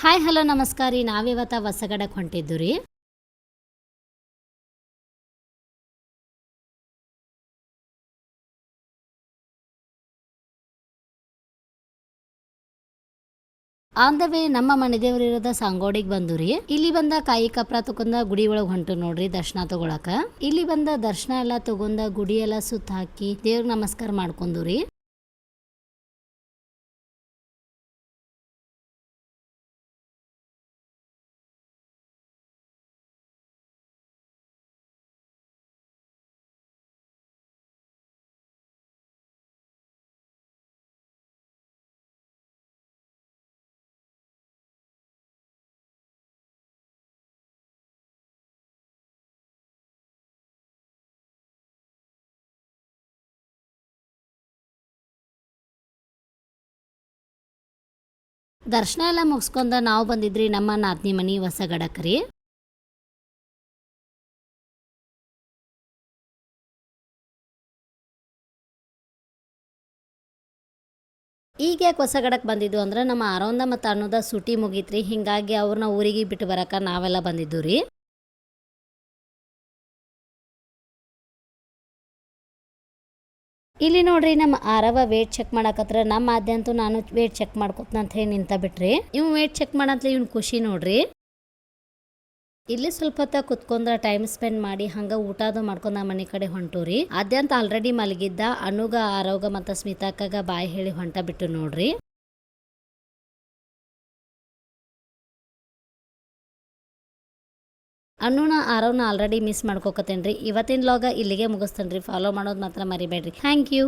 Hi hello ನಮಸ್ಕಾರ ರೀ. ನಾವಿವತ್ತು ಹೊಸಗಡಕ್ಕೆ ಹೊಂಟಿದ್ದು ರೀ. ಆನ್ ದ ವೇ ನಮ್ಮ ಮನೆ ದೇವ್ರ ಇರೋದ ಸಂಗೋಡಿಗೆ ಬಂದು ರೀ. ಇಲ್ಲಿ ಬಂದ ಕಾಯಿ ಕಪ್ರ ತಗೊಂಡ ಗುಡಿ ಒಳಗ್ ಹೊಂಟು ನೋಡ್ರಿ ದರ್ಶನ ತಗೊಳಕ. ಇಲ್ಲಿ ಬಂದ ದರ್ಶನ ಎಲ್ಲಾ ತಗೊಂಡ ಗುಡಿ ಎಲ್ಲಾ ಸುತ್ತ ಹಾಕಿ ದೇವ್ರ ನಮಸ್ಕಾರ ಮಾಡ್ಕೊಂಡ್ರಿ ರೀ. ದರ್ಶನ ಎಲ್ಲ ಮುಗಿಸ್ಕೊಂಡ ನಾವು ಬಂದಿದ್ರಿ ನಮ್ಮ ನಾದ್ನಿ ಮನಿ ಹೊಸಗಡಕ್ ರೀ. ಈಗ ಯಾಕೆ ಹೊಸಗಡಕ್ ಬಂದಿದ್ದು ಅಂದ್ರೆ ನಮ್ಮ ಆರೊಂದ ಮತ್ತು ಅನ್ನೋದ ಸುಟಿ ಮುಗೀತ್ರಿ. ಹಿಂಗಾಗಿ ಅವ್ರನ್ನ ಊರಿಗೆ ಬಿಟ್ಟು ಬರಕ ನಾವೆಲ್ಲ ಬಂದಿದ್ದು ರೀ. ಇಲ್ಲಿ ನೋಡ್ರಿ ನಮ್ಮ ಆರವ ವೇಟ್ ಚೆಕ್ ಮಾಡಕತ್ರ. ನಮ್ಮ ಆದ್ಯಂತೂ ನಾನು ವೇಟ್ ಚೆಕ್ ಮಾಡ್ಕೊತ ಅಂತ ಹೇಳಿ ನಿಂತ ಬಿಟ್ರಿ. ಇವ್ ವೇಟ್ ಚೆಕ್ ಮಾಡಂತಲೇ ಇವ್ನ ಖುಷಿ ನೋಡ್ರಿ. ಇಲ್ಲಿ ಸ್ವಲ್ಪ ಹೊತ್ತ ಕುತ್ಕೊಂಡ್ರ ಟೈಮ್ ಸ್ಪೆಂಡ್ ಮಾಡಿ ಹಂಗ ಊಟ ಅದು ಮಾಡ್ಕೊಂಡ ಮನೆ ಕಡೆ ಹೊಂಟೂರಿ. ಆದ್ಯಂತ ಆಲ್ರೆಡಿ ಮಲಗಿದ್ದ. ಅನುಗ ಆರೋಗ ಮತ್ತ ಸ್ಮಿತಾಕಾಗ ಬಾಯ್ ಹೇಳಿ ಹೊಂಟ ಬಿಟ್ಟು ನೋಡ್ರಿ. ಅನ್ನೂನ ಆರವ್ನ ಆಲ್ರೆಡಿ ಮಿಸ್ ಮಾಡ್ಕೋಕತ್ತೇನ್ರಿ. ಇವತ್ತಿನ ಲಾಗ ಇಲ್ಲಿಗೆ ಮುಗಿಸ್ತೇನ್ರಿ. ಫಾಲೋ ಮಾಡೋದು ಮಾತ್ರ ಮರಿಬೇಡ್ರಿ. Thank you.